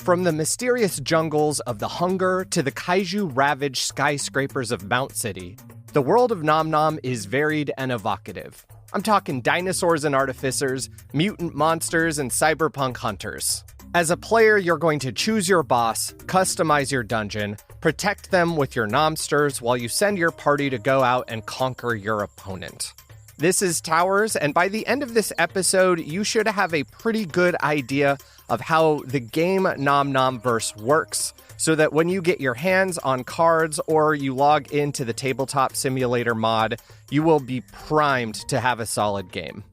From the mysterious jungles of the Hunger to the kaiju-ravaged skyscrapers of Mount City, the world of NomNom is varied and evocative. I'm talking dinosaurs and artificers, mutant monsters, and cyberpunk hunters. As a player, you're going to choose your boss, customize your dungeon, protect them with your Nomsters while you send your party to go out and conquer your opponent. This is Towers, and by the end of this episode, you should have a pretty good idea of how the game NomNom Verse works, so that when you get your hands on cards or you log into the Tabletop Simulator mod, you will be primed to have a solid game.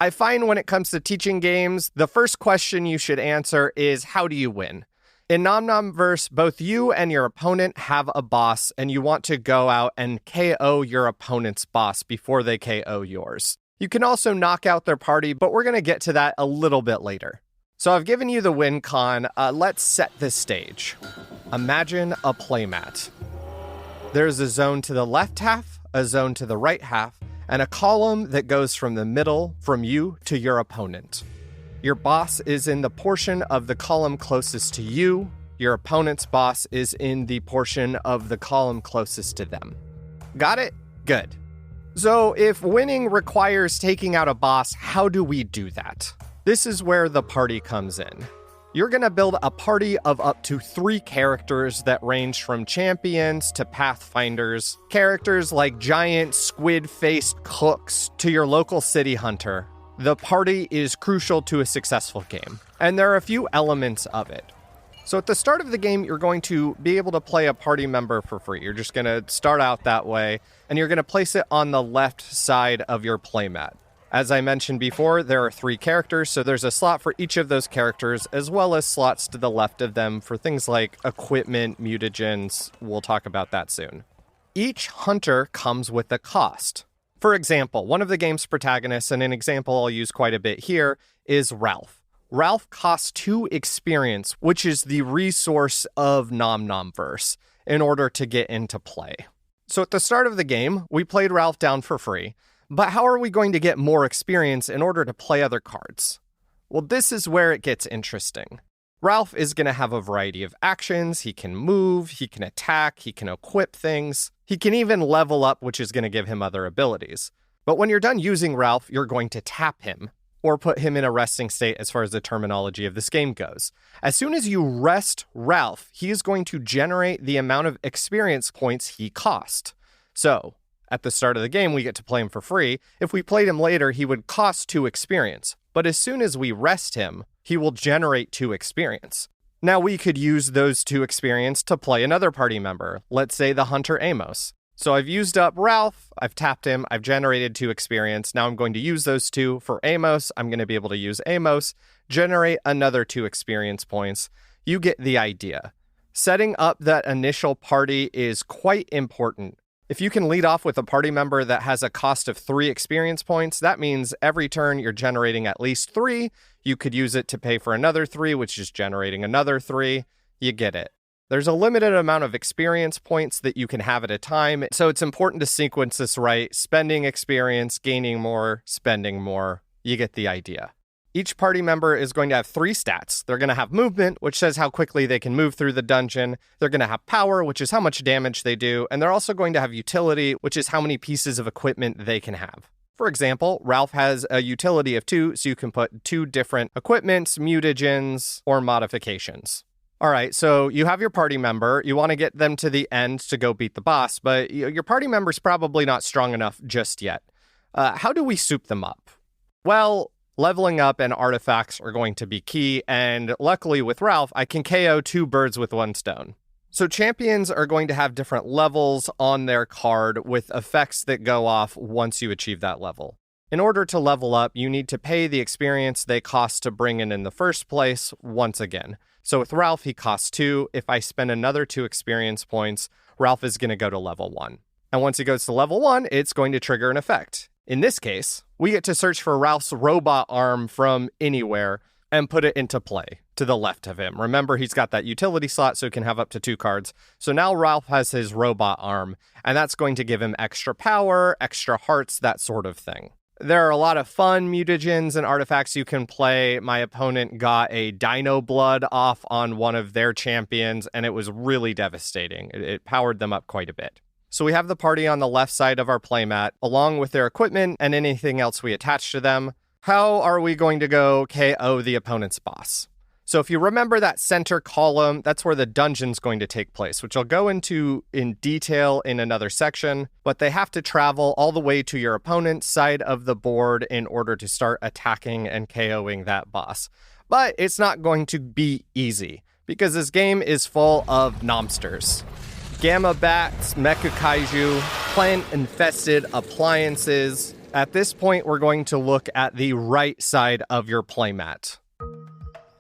I find when it comes to teaching games, the first question you should answer is, how do you win? In NomNom Verse, both you and your opponent have a boss, and you want to go out and KO your opponent's boss before they KO yours. You can also knock out their party, but we're going to get to that a little bit later. So I've given you the win con. Let's set the stage. Imagine a playmat. There's a zone to the left half, a zone to the right half, and a column that goes from the middle, from you to your opponent. Your boss is in the portion of the column closest to you. Your opponent's boss is in the portion of the column closest to them. Got it? Good. So if winning requires taking out a boss, how do we do that? This is where the party comes in. You're going to build a party of up to 3 characters that range from champions to pathfinders. Characters like giant squid-faced cooks to your local city hunter. The party is crucial to a successful game, and there are a few elements of it. So at the start of the game, you're going to be able to play a party member for free. You're just going to start out that way, and you're going to place it on the left side of your playmat. As I mentioned before, there are 3 characters, so there's a slot for each of those characters, as well as slots to the left of them for things like equipment, mutagens. We'll talk about that soon. Each hunter comes with a cost. For example, one of the game's protagonists, and an example I'll use quite a bit here, is Ralph. Ralph costs 2 experience, which is the resource of NomNom Verse, in order to get into play. So at the start of the game, we played Ralph down for free, but how are we going to get more experience in order to play other cards? Well, this is where it gets interesting. Ralph is going to have a variety of actions. He can move, he can attack, he can equip things. He can even level up, which is going to give him other abilities. But when you're done using Ralph, you're going to tap him, or put him in a resting state as far as the terminology of this game goes. As soon as you rest Ralph, he is going to generate the amount of experience points he cost. So, at the start of the game, we get to play him for free. If we played him later, he would cost 2 experience. But as soon as we rest him, he will generate 2 experience. Now we could use those 2 experience to play another party member, let's say the hunter Amos. So I've used up Ralph, I've tapped him, I've generated 2 experience. Now I'm going to use those 2 for Amos. I'm going to be able to use Amos, generate another 2 experience points. You get the idea. Setting up that initial party is quite important. If you can lead off with a party member that has a cost of 3 experience points, that means every turn you're generating at least 3. You could use it to pay for another 3, which is generating another 3. You get it. There's a limited amount of experience points that you can have at a time, so it's important to sequence this right. Spending experience, gaining more, spending more. You get the idea. Each party member is going to have 3 stats. They're going to have movement, which says how quickly they can move through the dungeon. They're going to have power, which is how much damage they do. And they're also going to have utility, which is how many pieces of equipment they can have. For example, Ralph has a utility of 2, so you can put 2 different equipments, mutagens, or modifications. All right, so you have your party member. You want to get them to the end to go beat the boss, but your party member's probably not strong enough just yet. How do we soup them up? Well, leveling up and artifacts are going to be key, and luckily with Ralph, I can KO 2 birds with 1 stone. So champions are going to have different levels on their card with effects that go off once you achieve that level. In order to level up, you need to pay the experience they cost to bring in the first place once again. So with Ralph, he costs 2. If I spend another 2 experience points, Ralph is going to go to level 1. And once he goes to level 1, it's going to trigger an effect. In this case, we get to search for Ralph's robot arm from anywhere and put it into play to the left of him. Remember, he's got that utility slot, so he can have up to 2 cards. So now Ralph has his robot arm, and that's going to give him extra power, extra hearts, that sort of thing. There are a lot of fun mutagens and artifacts you can play. My opponent got a dino blood off on one of their champions, and it was really devastating. It powered them up quite a bit. So we have the party on the left side of our playmat, along with their equipment and anything else we attach to them. How are we going to go KO the opponent's boss? So if you remember that center column, that's where the dungeon's going to take place, which I'll go into in detail in another section, but they have to travel all the way to your opponent's side of the board in order to start attacking and KOing that boss. But it's not going to be easy, because this game is full of Nomsters. Gamma bats, mecha kaiju, plant-infested appliances. At this point, we're going to look at the right side of your playmat.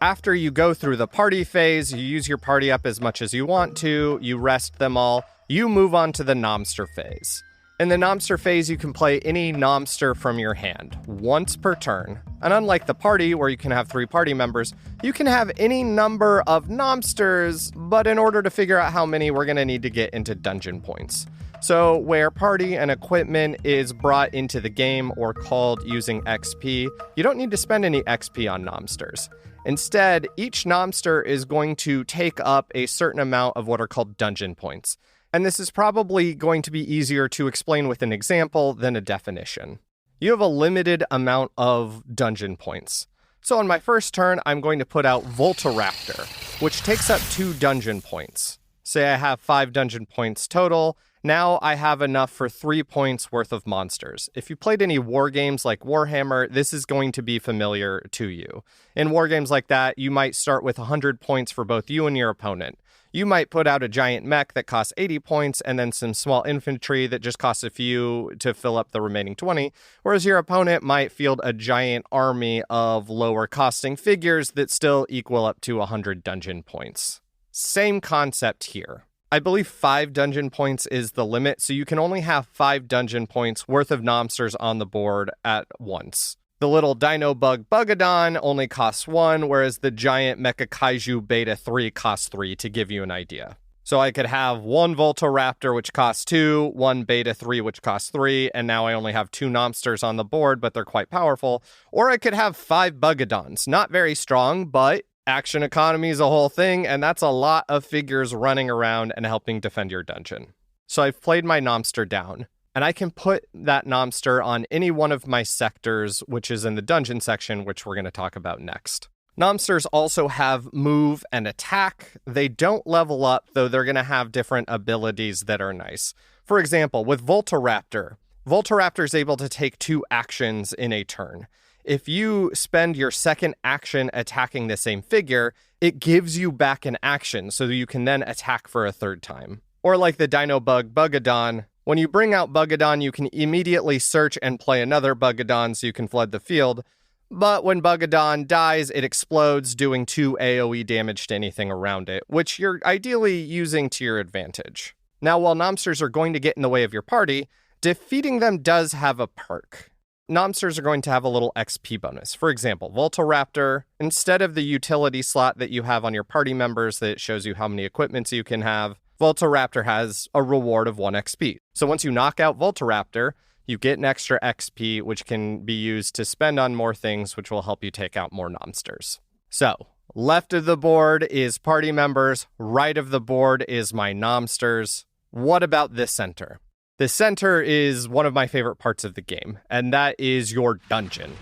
After you go through the party phase, you use your party up as much as you want to, you rest them all, you move on to the Nomster phase. In the Nomster phase, you can play any Nomster from your hand, once per turn. And unlike the party, where you can have 3 party members, you can have any number of Nomsters, but in order to figure out how many, we're going to need to get into dungeon points. So where party and equipment is brought into the game or called using XP, you don't need to spend any XP on Nomsters. Instead, each Nomster is going to take up a certain amount of what are called dungeon points. And this is probably going to be easier to explain with an example than a definition. You have a limited amount of dungeon points. So on my first turn, I'm going to put out Voltaraptor, which takes up 2 dungeon points. Say I have 5 dungeon points total. Now I have enough for 3 points worth of monsters. If you played any war games like Warhammer, this is going to be familiar to you. In war games like that, you might start with 100 points for both you and your opponent. You might put out a giant mech that costs 80 points and then some small infantry that just costs a few to fill up the remaining 20, whereas your opponent might field a giant army of lower costing figures that still equal up to 100 dungeon points. Same concept here. I believe 5 dungeon points is the limit, so you can only have 5 dungeon points worth of Nomsters on the board at once. The little dino bug Bugadon only costs 1, whereas the giant Mecha Kaiju Beta 3 costs 3, to give you an idea. So I could have 1 Voltaraptor, which costs 2, 1 Beta 3, which costs 3, and now I only have 2 Nomsters on the board, but they're quite powerful. Or I could have 5 Bugadons. Not very strong, but action economy is a whole thing, and that's a lot of figures running around and helping defend your dungeon. So I've played my Nomster down, and I can put that Nomster on any one of my sectors, which is in the dungeon section, which we're going to talk about next. Nomsters also have move and attack. They don't level up, though they're going to have different abilities that are nice. For example, with Voltaraptor, Voltaraptor is able to take 2 actions in a turn. If you spend your second action attacking the same figure, it gives you back an action so that you can then attack for a 3rd time. Or like the dino bug Bugadon, when you bring out Bugadon, you can immediately search and play another Bugadon so you can flood the field. But when Bugadon dies, it explodes, doing 2 AoE damage to anything around it, which you're ideally using to your advantage. Now, while Nomsters are going to get in the way of your party, defeating them does have a perk. Nomsters are going to have a little XP bonus. For example, Voltaraptor, instead of the utility slot that you have on your party members that shows you how many equipments you can have, Voltaraptor has a reward of 1 XP. So once you knock out Voltaraptor, you get an extra XP, which can be used to spend on more things, which will help you take out more Nomsters. So, left of the board is party members, right of the board is my Nomsters. What about this center? The center is one of my favorite parts of the game, and that is your dungeon.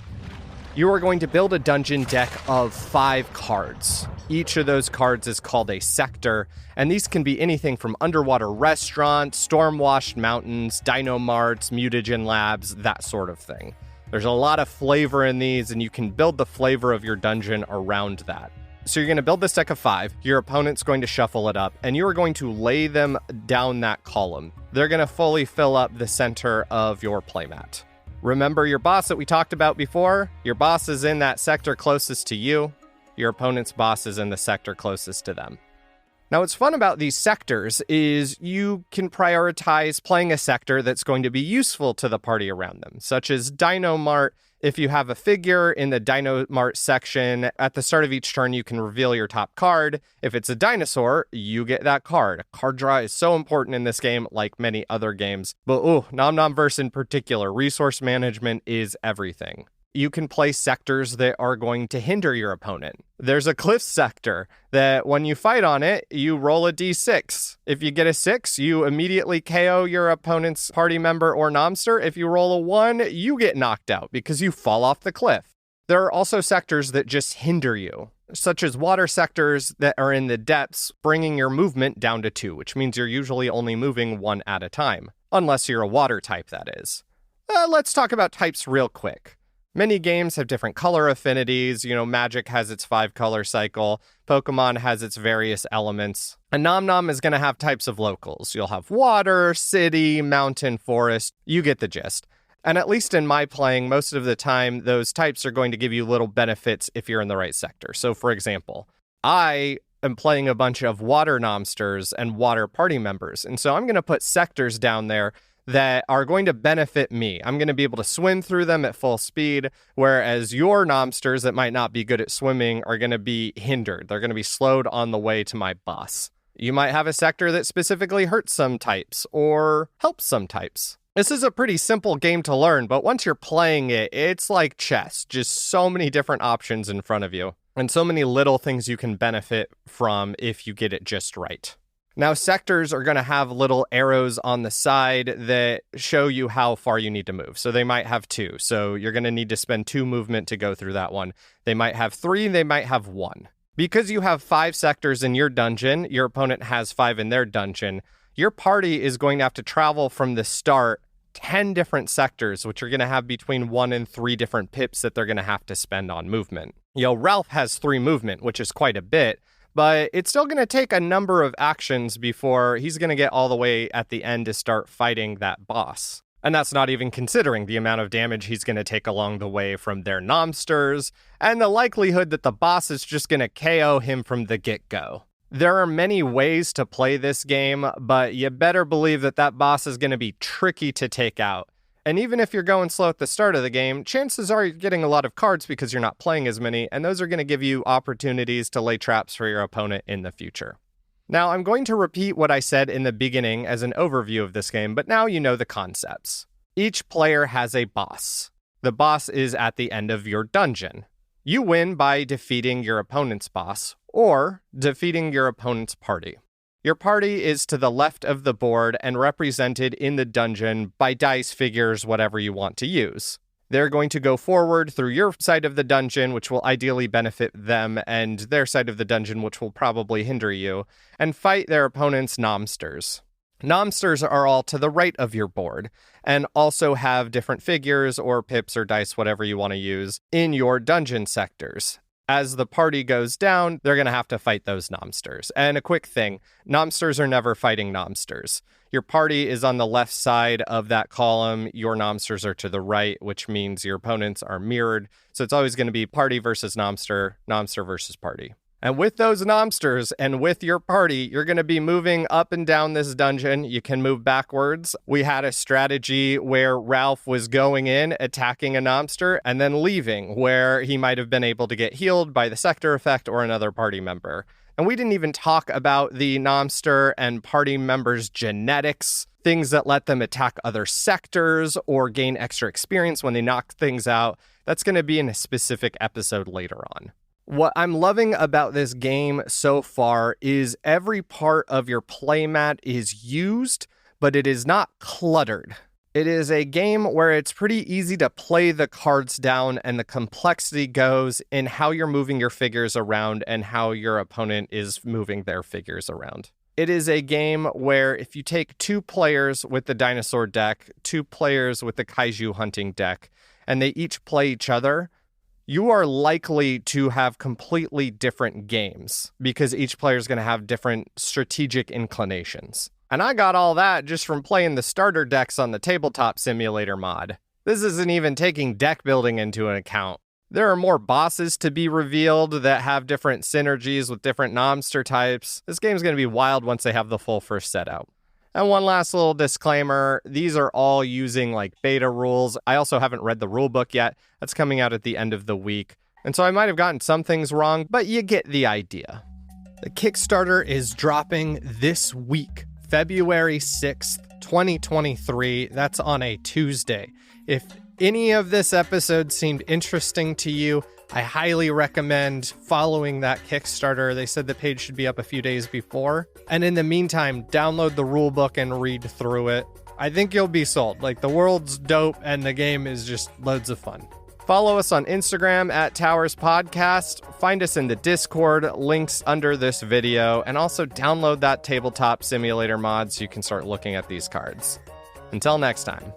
You are going to build a dungeon deck of 5 cards. Each of those cards is called a sector, and these can be anything from underwater restaurants, storm-washed mountains, dino marts, mutagen labs, that sort of thing. There's a lot of flavor in these, and you can build the flavor of your dungeon around that. So you're going to build this deck of 5, your opponent's going to shuffle it up, and you are going to lay them down that column. They're going to fully fill up the center of your playmat. Remember your boss that we talked about before? Your boss is in that sector closest to you. Your opponent's boss is in the sector closest to them. Now, what's fun about these sectors is you can prioritize playing a sector that's going to be useful to the party around them, such as Dino Mart If you have a figure in the Dino Mart section, at the start of each turn, you can reveal your top card. If it's a dinosaur, you get that card. Card draw is so important in this game, like many other games. But NomNom Verse in particular, resource management is everything. You can play sectors that are going to hinder your opponent. There's a cliff sector that when you fight on it, you roll a d6. If you get a 6, you immediately KO your opponent's party member or nomster. If you roll a 1, you get knocked out because you fall off the cliff. There are also sectors that just hinder you, such as water sectors that are in the depths, bringing your movement down to 2, which means you're usually only moving 1 at a time, unless you're a water type, that is. Let's talk about types real quick. Many games have different color affinities. Magic has its 5-color cycle. Pokemon has its various elements. And NomNom is going to have types of locals. You'll have water, city, mountain, forest. You get the gist. And at least in my playing, most of the time, those types are going to give you little benefits if you're in the right sector. So, for example, I am playing a bunch of water nomsters and water party members. And so I'm going to put sectors down there that are going to benefit me. I'm going to be able to swim through them at full speed, whereas your nomsters that might not be good at swimming are going to be hindered. They're going to be slowed on the way to my boss. You might have a sector that specifically hurts some types or helps some types. This is a pretty simple game to learn, but once you're playing it, it's like chess. Just so many different options in front of you, and so many little things you can benefit from if you get it just right. Now, sectors are going to have little arrows on the side that show you how far you need to move. So they might have 2. So you're going to need to spend 2 movement to go through that one. They might have 3. They might have 1. Because you have 5 sectors in your dungeon, your opponent has 5 in their dungeon, your party is going to have to travel from the start 10 different sectors, which are going to have between 1 and 3 different pips that they're going to have to spend on movement. Ralph has 3 movement, which is quite a bit. But it's still going to take a number of actions before he's going to get all the way at the end to start fighting that boss. And that's not even considering the amount of damage he's going to take along the way from their nomsters, and the likelihood that the boss is just going to KO him from the get-go. There are many ways to play this game, but you better believe that that boss is going to be tricky to take out. And even if you're going slow at the start of the game, chances are you're getting a lot of cards because you're not playing as many, and those are going to give you opportunities to lay traps for your opponent in the future. Now, I'm going to repeat what I said in the beginning as an overview of this game, but now you know the concepts. Each player has a boss. The boss is at the end of your dungeon. You win by defeating your opponent's boss, or defeating your opponent's party. Your party is to the left of the board and represented in the dungeon by dice, figures, whatever you want to use. They're going to go forward through your side of the dungeon, which will ideally benefit them, and their side of the dungeon, which will probably hinder you, and fight their opponent's nomsters. Nomsters are all to the right of your board, and also have different figures or pips or dice, whatever you want to use, in your dungeon sectors. As the party goes down, they're going to have to fight those nomsters. And a quick thing, nomsters are never fighting nomsters. Your party is on the left side of that column. Your nomsters are to the right, which means your opponents are mirrored. So it's always going to be party versus nomster, nomster versus party. And with those nomsters and with your party, you're going to be moving up and down this dungeon. You can move backwards. We had a strategy where Ralph was going in, attacking a nomster, and then leaving, where he might have been able to get healed by the sector effect or another party member. And we didn't even talk about the nomster and party members' genetics, things that let them attack other sectors or gain extra experience when they knock things out. That's going to be in a specific episode later on. What I'm loving about this game so far is every part of your playmat is used, but it is not cluttered. It is a game where it's pretty easy to play the cards down, and the complexity goes in how you're moving your figures around and how your opponent is moving their figures around. It is a game where if you take 2 players with the dinosaur deck, 2 players with the kaiju hunting deck, and they each play each other, you are likely to have completely different games because each player is going to have different strategic inclinations. And I got all that just from playing the starter decks on the Tabletop Simulator mod. This isn't even taking deck building into an account. There are more bosses to be revealed that have different synergies with different nomster types. This game's going to be wild once they have the full first set out. And one last little disclaimer, these are all using like beta rules. I also haven't read the rulebook yet. That's coming out at the end of the week. And so I might have gotten some things wrong, but you get the idea. The Kickstarter is dropping this week, February 6th, 2023. That's on a Tuesday. If any of this episode seemed interesting to you, I highly recommend following that Kickstarter. They said the page should be up a few days before. And in the meantime, download the rulebook and read through it. I think you'll be sold. Like, the world's dope and the game is just loads of fun. Follow us on Instagram at Towers Podcast. Find us in the Discord, links under this video, and also download that tabletop simulator mod so you can start looking at these cards. Until next time.